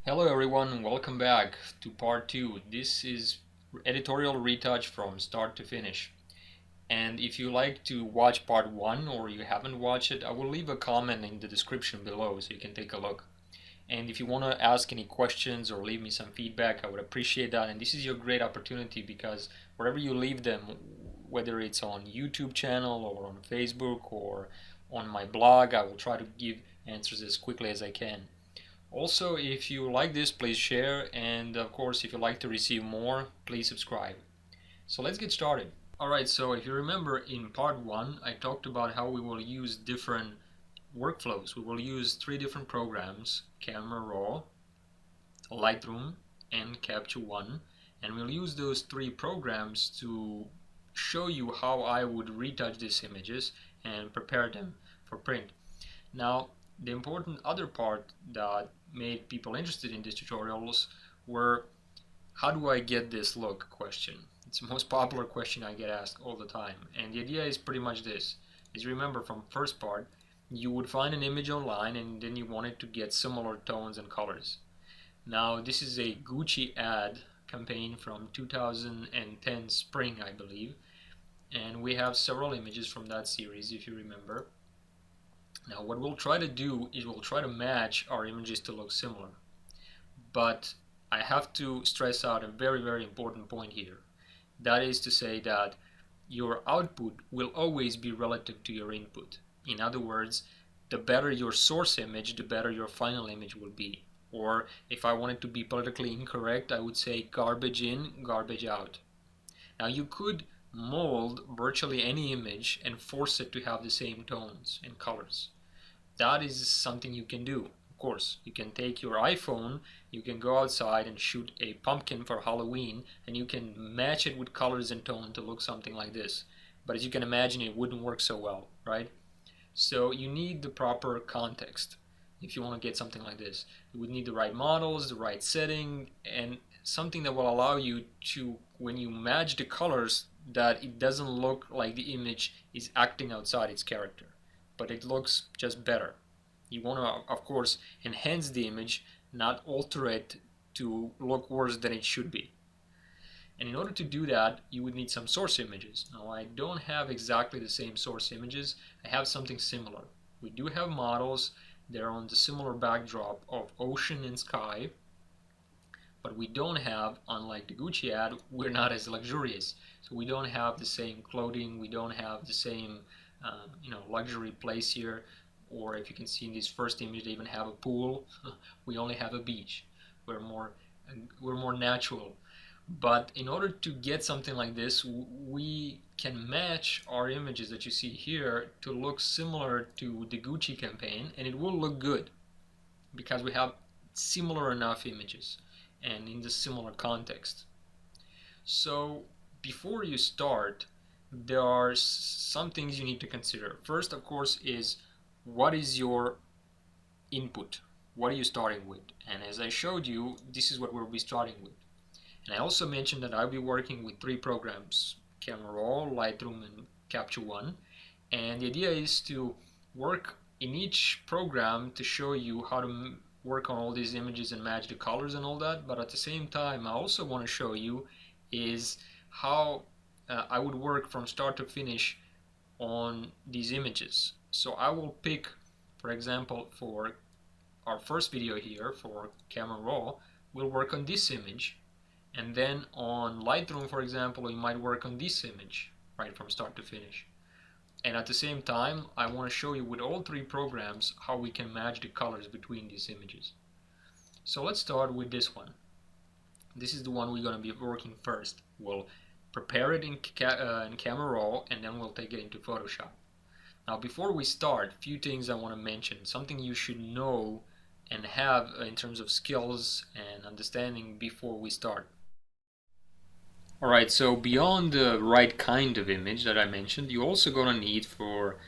Hello everyone, welcome back to part 2. This is editorial retouch from start to finish. And if you like to watch part 1 or you haven't watched it, I will leave a comment in the description below so you can take a look. And if you want to ask any questions or leave me some feedback, I would appreciate that. And this is your great opportunity because wherever you leave them, whether it's on YouTube channel or on Facebook or on my blog, I will try to give answers as quickly as I can. Also, if you like this, please share, and of course, if you'd like to receive more, please subscribe. So let's get started. Alright, so if you remember in part 1, I talked about how we will use different workflows. We will use 3 different programs: Camera Raw, Lightroom, and Capture One, and we'll use those 3 programs to show you how I would retouch these images and prepare them for print. Now, the important other part that made people interested in these tutorials were, how do I get this look question. It's the most popular question I get asked all the time, and the idea is pretty much this. As you remember from first part, you would find an image online and then you wanted to get similar tones and colors. Now this is a Gucci ad campaign from 2010 spring, I believe, and we have several images from that series if you remember. Now what we'll try to do is we'll try to match our images to look similar. But I have to stress out a very important point here. That is to say that your output will always be relative to your input. In other words, the better your source image, the better your final image will be. Or if I wanted to be politically incorrect, I would say garbage in, garbage out. Now you could mold virtually any image and force it to have the same tones and colors. That is something you can do. Of course, you can take your iPhone, you can go outside and shoot a pumpkin for Halloween, and you can match it with colors and tone to look something like this. But as you can imagine, it wouldn't work so well, right? So you need the proper context if you want to get something like this. You would need the right models, the right setting, and something that will allow you to, when you match the colors, that it doesn't look like the image is acting outside its character, but it looks just better. You want to, of course, enhance the image, not alter it to look worse than it should be. And in order to do that, you would need some source images. Now, I don't have exactly the same source images. I have something similar. We do have models. They're on the similar backdrop of ocean and sky, but we don't have, unlike the Gucci ad, we're not as luxurious. So we don't have the same clothing, we don't have the same luxury place here, or if you can see in this first image, they even have a pool. We only have a beach. We're more natural. But in order to get something like this, we can match our images that you see here to look similar to the Gucci campaign, and it will look good because we have similar enough images and in the similar context. So before you start, there are some things you need to consider. First, of course, is what is your input? What are you starting with? And as I showed you, this is what we'll be starting with. And I also mentioned that I'll be working with 3 programs: Camera Raw, Lightroom, and Capture One. And the idea is to work in each program to show you how to work on all these images and match the colors and all that. But at the same time, I also want to show you is how I would work from start to finish on these images. So I will pick, for example, for our first video here for Camera Raw, we'll work on this image, and then on Lightroom, for example, we might work on this image right from start to finish. And at the same time, I want to show you with all 3 programs how we can match the colors between these images. So let's start with this one. This is the one we're going to be working first. We'll prepare it in Camera Raw, and then we'll take it into Photoshop. Now before we start, a few things I want to mention, something you should know and have in terms of skills and understanding before we start. Alright, so beyond the right kind of image that I mentioned, you're also going to need, for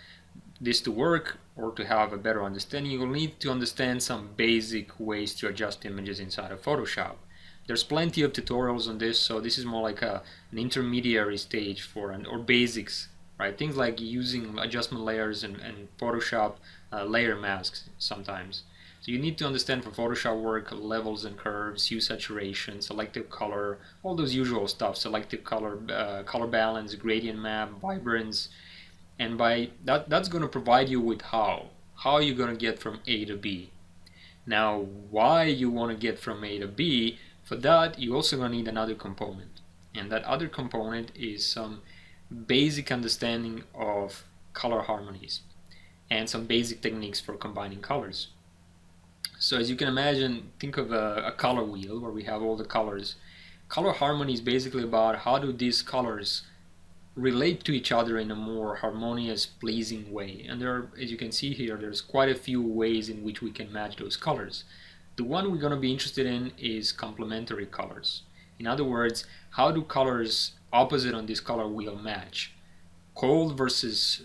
this to work or to have a better understanding, you'll need to understand some basic ways to adjust images inside of Photoshop. There's plenty of tutorials on this, so this is more like an intermediary stage for or basics, right? Things like using adjustment layers and Photoshop layer masks sometimes. So you need to understand for Photoshop work levels and curves, hue saturation, selective color, all those usual stuff, selective color, color balance, gradient map, vibrance, and by that's going to provide you with how you're going to get from A to B. Now, why you want to get from A to B, for that you also going to need another component, and that other component is some basic understanding of color harmonies and some basic techniques for combining colors. So as you can imagine, think of a color wheel where we have all the colors. Color harmony is basically about how do these colors relate to each other in a more harmonious, pleasing way. And there are, as you can see here, there's quite a few ways in which we can match those colors. The one we're going to be interested in is complementary colors. In other words, how do colors opposite on this color wheel match? Cold versus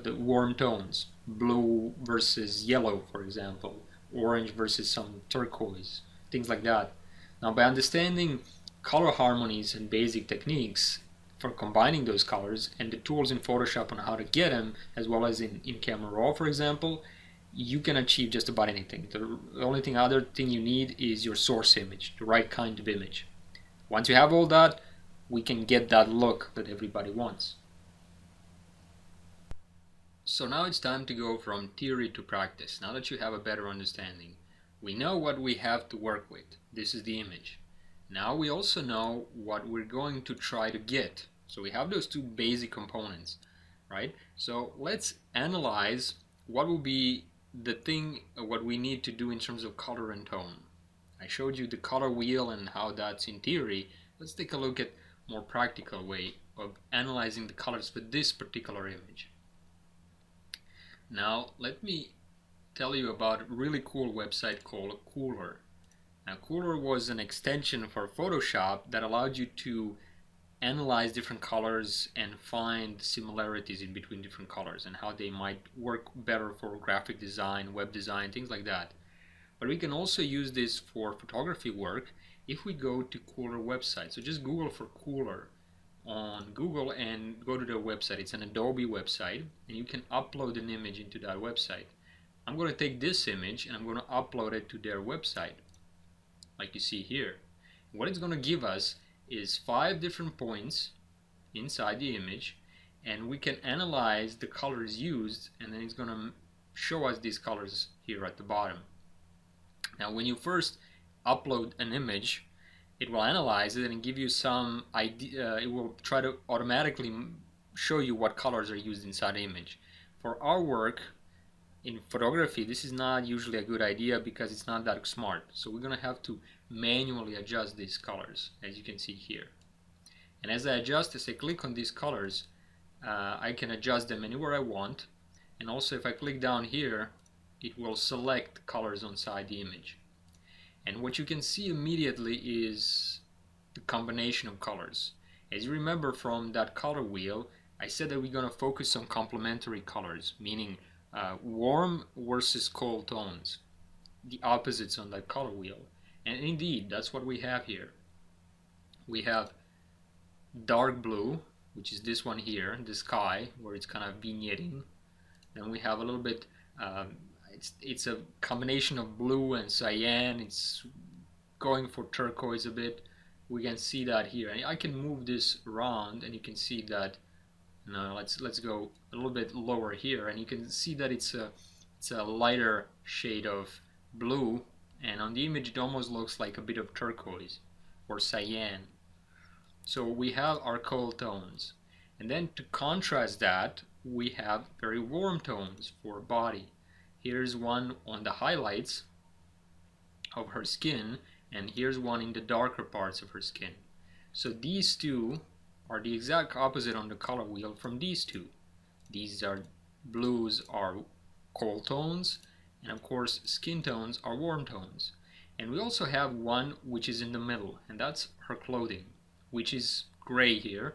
the warm tones, blue versus yellow, for example, orange versus some turquoise, things like that. Now, by understanding color harmonies and basic techniques for combining those colors and the tools in Photoshop on how to get them, as well as in Camera Raw, for example, you can achieve just about anything. The only other thing you need is your source image, the right kind of image. Once you have all that, we can get that look that everybody wants. So now it's time to go from theory to practice. Now that you have a better understanding, we know what we have to work with. This is the image. Now we also know what we're going to try to get. So we have those two basic components, right? So let's analyze what will be the thing, what we need to do in terms of color and tone. I showed you the color wheel and how that's in theory. Let's take a look at a more practical way of analyzing the colors for this particular image. Now let me tell you about a really cool website called Cooler. Now Cooler was an extension for Photoshop that allowed you to analyze different colors and find similarities in between different colors and how they might work better for graphic design, web design, things like that. But we can also use this for photography work if we go to Cooler website. So just Google for Cooler on Google and go to their website. It's an Adobe website and you can upload an image into that website. I'm going to take this image and I'm going to upload it to their website like you see here. What it's going to give us is 5 different points inside the image, and we can analyze the colors used, and then it's going to show us these colors here at the bottom. Now when you first upload an image, it will analyze it and give you some idea. It will try to automatically show you what colors are used inside the image. For our work in photography, this is not usually a good idea because it's not that smart. So we're going to have to manually adjust these colors, as you can see here. And as I click on these colors, I can adjust them anywhere I want. And also if I click down here, it will select colors inside the image. And what you can see immediately is the combination of colors. As you remember from that color wheel, I said that we're going to focus on complementary colors, meaning warm versus cold tones, the opposites on that color wheel. And indeed, that's what we have here. We have dark blue, which is this one here, the sky, where it's kind of vignetting. Then we have a little bit, it's a combination of blue and cyan. It's going for turquoise a bit. We can see that here. And I can move this around and you can see that. Now let's go a little bit lower here, and you can see that it's a lighter shade of blue, and on the image it almost looks like a bit of turquoise or cyan. So we have our cold tones, and then to contrast that we have very warm tones for body. Here's one on the highlights of her skin, and here's one in the darker parts of her skin. So these two are the exact opposite on the color wheel from these two. These are blues are cold tones, and of course skin tones are warm tones. And we also have one which is in the middle, and that's her clothing, which is gray here,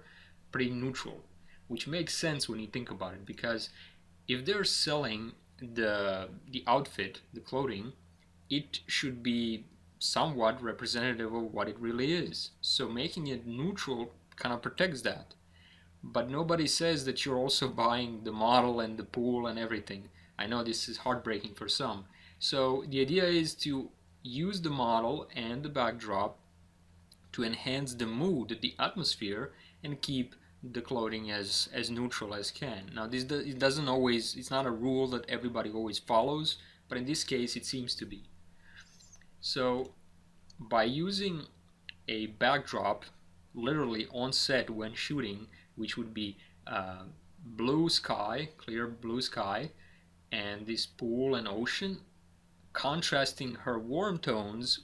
pretty neutral, which makes sense when you think about it, because if they're selling the outfit, the clothing, it should be somewhat representative of what it really is. So making it neutral kind of protects that. But nobody says that you're also buying the model and the pool and everything. I know this is heartbreaking for some, So the idea is to use the model and the backdrop to enhance the mood, the atmosphere, and keep the clothing as neutral as can. Now it doesn't always, it's not a rule that everybody always follows, but in this case it seems to be. So by using a backdrop literally on set when shooting, which would be blue sky, clear blue sky, and this pool and ocean, contrasting her warm tones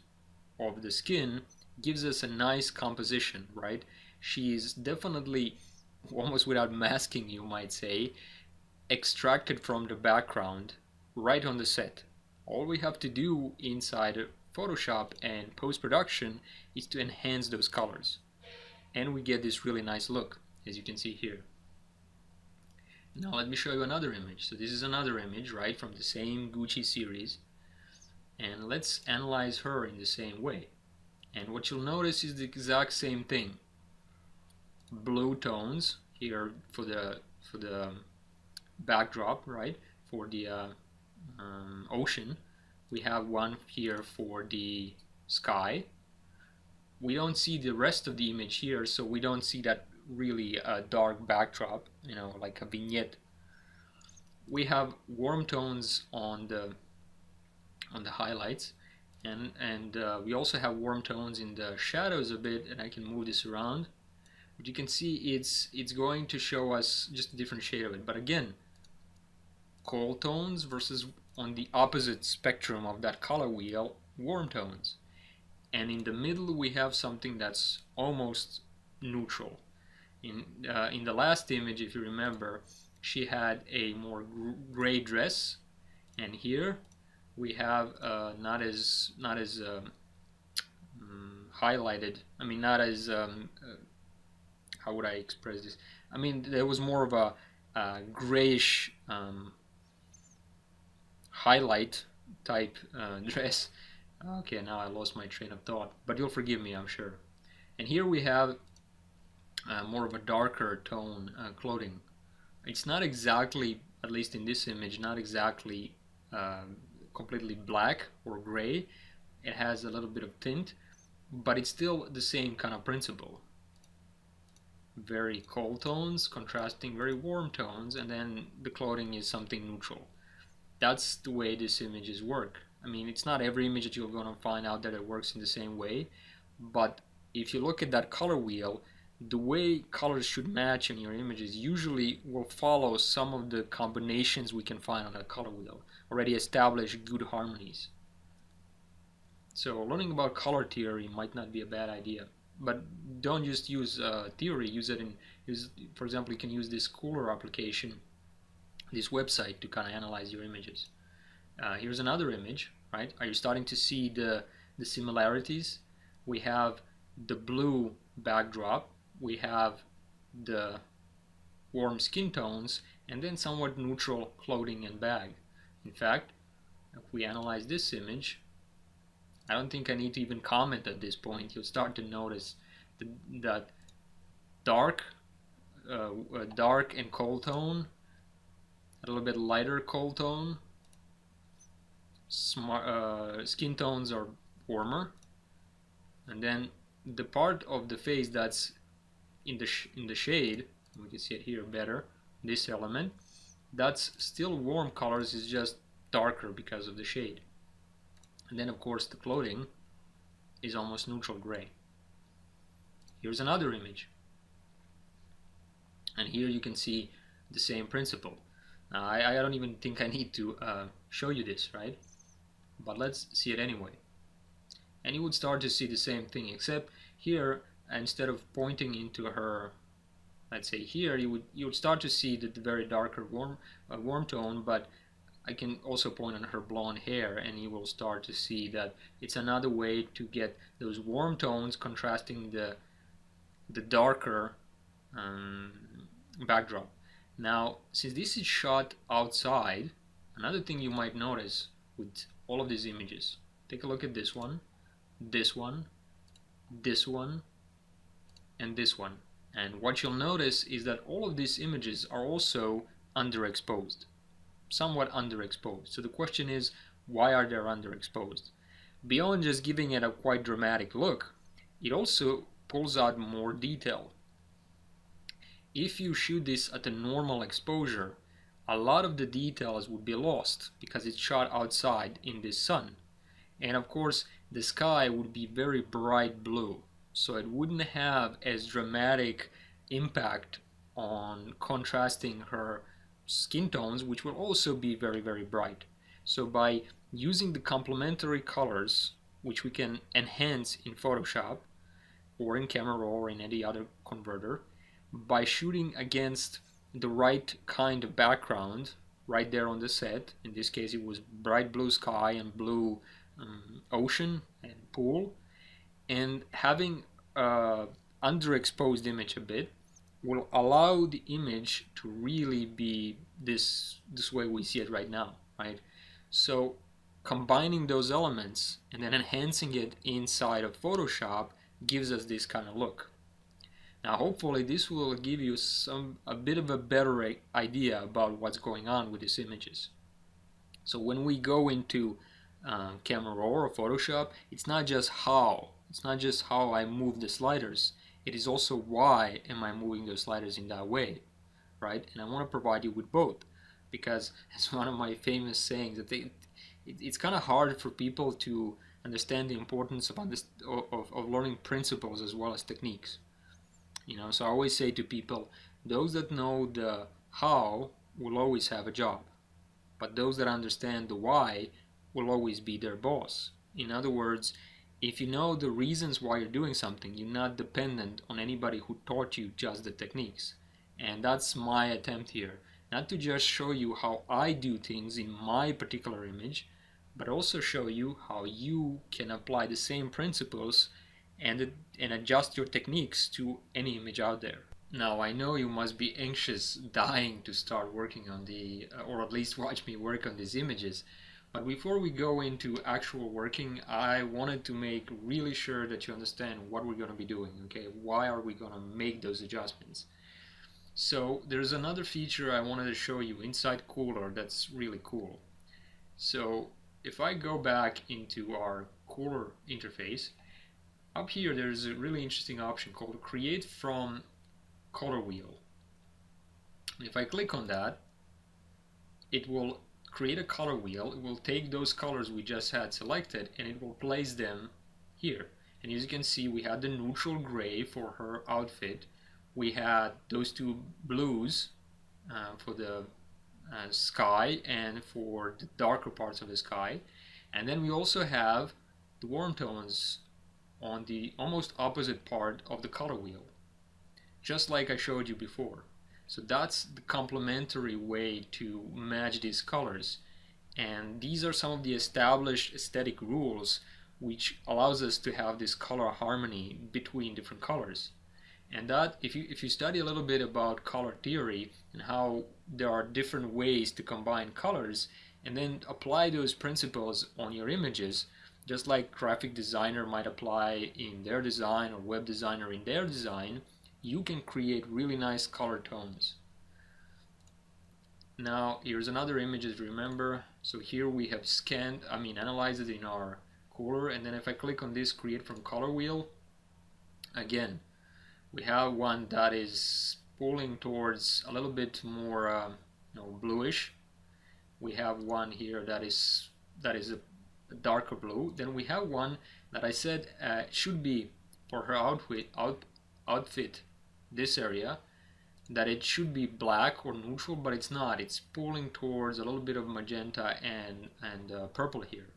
of the skin gives us a nice composition, right? She is definitely, almost without masking you might say, extracted from the background right on the set. All we have to do inside Photoshop and post-production is to enhance those colors, and we get this really nice look, as you can see here. Now let me show you another image. So this is another image, right, from the same Gucci series, and let's analyze her in the same way. And what you'll notice is the exact same thing. Blue tones here for the backdrop, right, for the ocean. We have one here for the sky. We don't see the rest of the image here, so we don't see that really dark backdrop, you know, like a vignette. We have warm tones on the highlights, and we also have warm tones in the shadows a bit, and I can move this around. But you can see it's going to show us just a different shade of it. But again, cold tones versus on the opposite spectrum of that color wheel, warm tones. And in the middle we have something that's almost neutral. In the last image, if you remember, she had a more gray dress, and here we have not as highlighted. I mean, not as how would I express this? I mean, there was more of a grayish highlight type dress. Okay, now I lost my train of thought, but you'll forgive me, I'm sure. And here we have more of a darker tone clothing. It's not exactly, at least in this image, not exactly completely black or gray. It has a little bit of tint, but it's still the same kind of principle. Very cold tones contrasting very warm tones, and then the clothing is something neutral. That's the way these images work. I mean, it's not every image that you're going to find out that it works in the same way, but if you look at that color wheel, the way colors should match in your images usually will follow some of the combinations we can find on that color wheel, already established good harmonies. So learning about color theory might not be a bad idea, but don't just use theory. Use it in, for example, you can use this Cooler application, this website, to kind of analyze your images. Here's another image, right? Are you starting to see the similarities? We have the blue backdrop, we have the warm skin tones, and then somewhat neutral clothing and bag. In fact, if we analyze this image, I don't think I need to even comment at this point. You'll start to notice that dark and cold tone, a little bit lighter cold tone. Skin tones are warmer, and then the part of the face that's in the shade, we can see it here better, this element, that's still warm colors, is just darker because of the shade. And then of course the clothing is almost neutral gray. Here's another image, and here you can see the same principle. Now I don't even think I need to show you this, right? But let's see it anyway. And you would start to see the same thing, except here, instead of pointing into her, let's say here, you would start to see the very darker warm tone, but I can also point on her blonde hair, and you will start to see that it's another way to get those warm tones contrasting the darker backdrop. Now, since this is shot outside, another thing you might notice with all of these images, take a look at this one, this one, this one, and this one. And what you'll notice is that all of these images are also underexposed, somewhat underexposed. So the question is, Why are they underexposed? Beyond just giving it a quite dramatic look, it also pulls out more detail. If you shoot this at a normal exposure, a lot of the details would be lost because it's shot outside in the sun. And of course, the sky would be very bright blue, so it wouldn't have as dramatic impact on contrasting her skin tones, which will also be very, very bright. So by using the complementary colors, which we can enhance in Photoshop or in Camera Raw or in any other converter, by shooting against the right kind of background right there on the set, in this case it was bright blue sky and blue ocean and pool, and having underexposed image a bit will allow the image to really be this way we see it right now, right? So combining those elements and then enhancing it inside of Photoshop gives us this kind of look. Now hopefully this will give you a bit of a better idea about what's going on with these images. So when we go into Camera Raw or Photoshop, it's not just how I move the sliders, it is also why am I moving those sliders in that way, right? And I want to provide you with both, because it's one of my famous sayings that it's kind of hard for people to understand the importance of learning principles as well as techniques. You know, so I always say to people, those that know the how will always have a job, but those that understand the why will always be their boss. In other words, if you know the reasons why you're doing something, you're not dependent on anybody who taught you just the techniques. And that's my attempt here, not to just show you how I do things in my particular image, but also show you how you can apply the same principles and adjust your techniques to any image out there. Now I know you must be anxious, dying to start working on or at least watch me work on these images. But before we go into actual working, I wanted to make really sure that you understand what we're going to be doing, okay? Why are we going to make those adjustments? So there's another feature I wanted to show you inside Cooler that's really cool. So if I go back into our Cooler interface, up here there's a really interesting option called Create from Color Wheel. If I click on that, it will create a color wheel. It will take those colors we just had selected and it will place them here. And as you can see, we had the neutral gray for her outfit. We had those two blues for the sky and for the darker parts of the sky. And then we also have the warm tones on the almost opposite part of the color wheel, just like I showed you before. So that's the complementary way to match these colors. And these are some of the established aesthetic rules which allows us to have this color harmony between different colors. And that, if you study a little bit about color theory and how there are different ways to combine colors, and then apply those principles on your images, just like graphic designer might apply in their design or web designer in their design, you can create really nice color tones. Now here's another image, remember. So here we have analyzed it in our Cooler, and then if I click on this Create from Color Wheel, again we have one that is pulling towards a little bit more bluish. We have one here that is a darker blue. Then we have one that I said should be for her outfit this area, that it should be black or neutral, but it's not. It's pulling towards a little bit of magenta and purple here.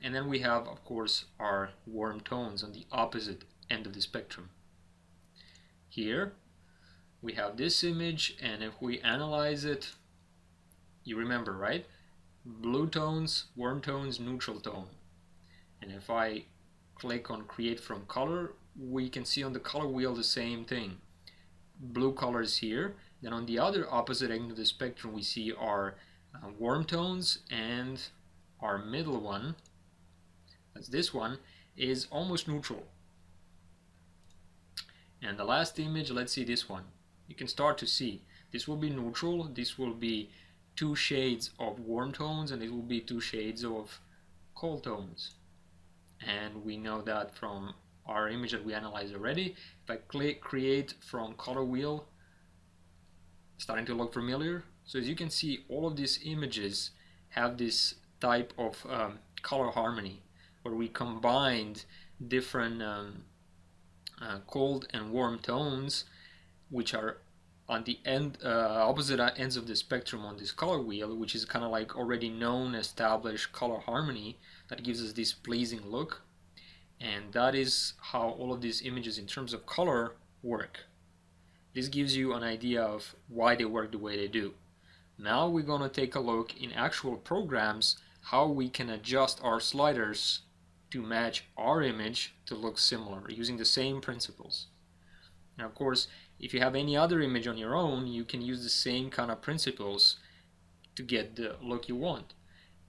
And then we have, of course, our warm tones on the opposite end of the spectrum. Here we have this image, and if we analyze it, you remember, right? Blue tones, warm tones, neutral tone. And if I click on Create from Color, we can see on the color wheel the same thing. Blue colors here. Then on the other opposite end of the spectrum, we see our warm tones, and our middle one, that's this one, is almost neutral. And the last image, let's see this one. You can start to see this will be neutral, this will be 2 shades of warm tones and it will be 2 shades of cold tones. And we know that from our image that we analyzed already. If I click create from color wheel, starting to look familiar. So as you can see, all of these images have this type of color harmony where we combined different cold and warm tones, which are on the opposite ends of the spectrum on this color wheel, which is kind of like already known established color harmony that gives us this pleasing look. And that is how all of these images in terms of color work. This gives you an idea of why they work the way they do. Now we're going to take a look in actual programs how we can adjust our sliders to match our image to look similar using the same principles. Now of course, if you have any other image on your own, you can use the same kind of principles to get the look you want.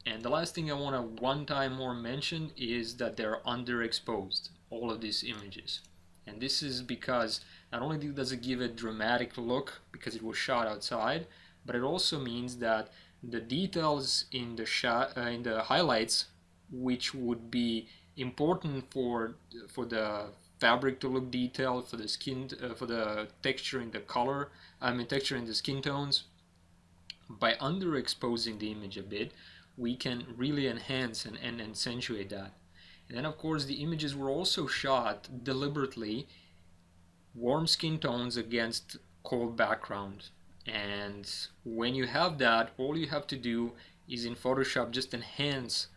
And the last thing I want to one time more mention is that they're underexposed, all of these images. And this is because not only does it give a dramatic look because it was shot outside, but it also means that the details in the highlights, which would be important for the fabric to look detailed, for the skin, for the texture in the color, texture in the skin tones, by underexposing the image a bit, we can really enhance and accentuate that. And then of course the images were also shot deliberately warm skin tones against cold background. And when you have that, all you have to do is in Photoshop just enhance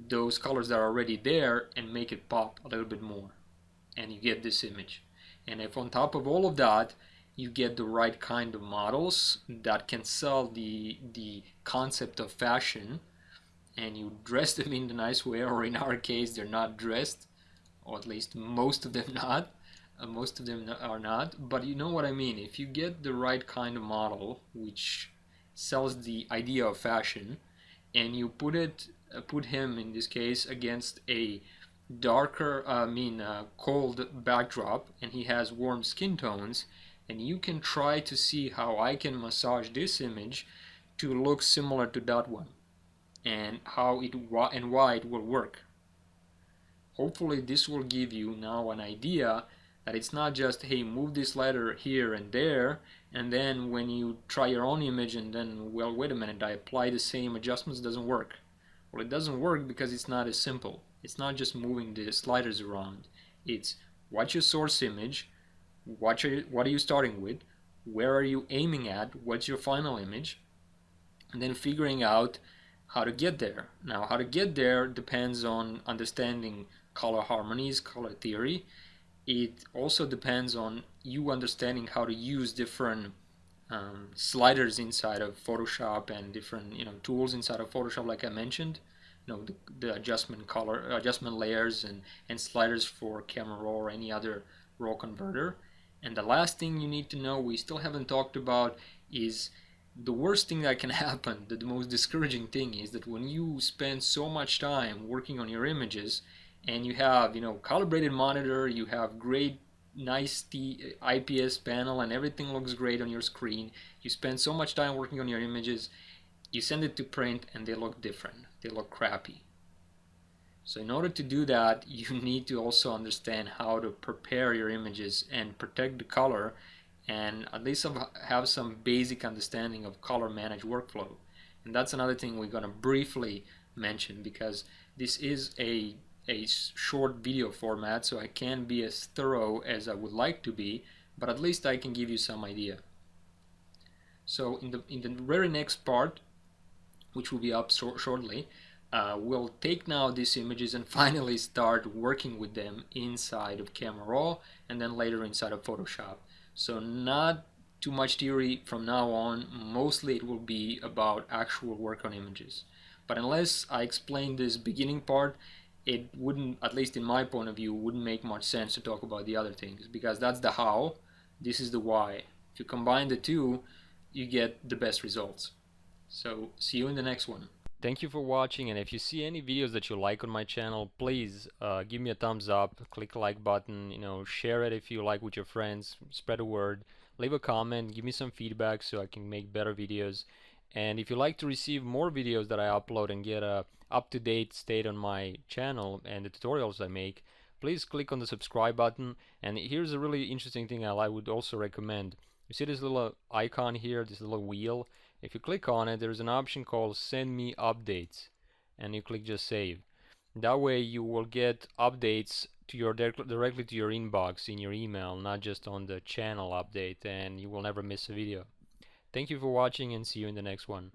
those colors that are already there and make it pop a little bit more. And you get this image. And if on top of all of that, you get the right kind of models that can sell the concept of fashion, and you dress them in a nice way, or in our case they're not dressed, or at least most of them not. Most of them are not, but you know what I mean. If you get the right kind of model which sells the idea of fashion, and you put him in this case against a darker, cold backdrop, and he has warm skin tones, and you can try to see how I can massage this image to look similar to that one, and how it and why it will work. Hopefully this will give you now an idea that it's not just, hey, move this letter here and there, and then when you try your own image and then, well, wait a minute, I apply the same adjustments, doesn't work. Well, it doesn't work because it's not as simple. It's not just moving the sliders around. It's what's your source image, what are you starting with, where are you aiming at, what's your final image, and then figuring out how to get there. Now, how to get there depends on understanding color harmonies, color theory. It also depends on you understanding how to use different sliders inside of Photoshop and different tools inside of Photoshop, like I mentioned. The adjustment layers and sliders for camera raw or any other raw converter. And the last thing you need to know, we still haven't talked about, is the worst thing that can happen, the most discouraging thing, is that when you spend so much time working on your images and you have calibrated monitor, you have great nice IPS panel and everything looks great on your screen, you spend so much time working on your images, you send it to print and they look different, they look crappy. So in order to do that, you need to also understand how to prepare your images and protect the color, and at least have some basic understanding of color managed workflow. And that's another thing we're going to briefly mention, because this is a short video format, so I can't be as thorough as I would like to be, but at least I can give you some idea. So in the very next part, which will be up shortly, we'll take now these images and finally start working with them inside of Camera Raw and then later inside of Photoshop. So not too much theory from now on, mostly it will be about actual work on images. But unless I explain this beginning part, it wouldn't, at least in my point of view, wouldn't make much sense to talk about the other things, because that's the how, this is the why. If you combine the two, you get the best results. So see you in the next one. Thank you for watching, and if you see any videos that you like on my channel, please give me a thumbs up, click the like button, share it if you like with your friends, spread the word, leave a comment, give me some feedback so I can make better videos, And if you like to receive more videos that I upload and get a up-to-date state on my channel and the tutorials I make, please click on the subscribe button. And here's a really interesting thing I would also recommend. You see this little icon here, this little wheel? If you click on it, there's an option called Send Me Updates, and you click just save. That way you will get updates to your directly to your inbox in your email, not just on the channel update, and you will never miss a video. Thank you for watching, and see you in the next one.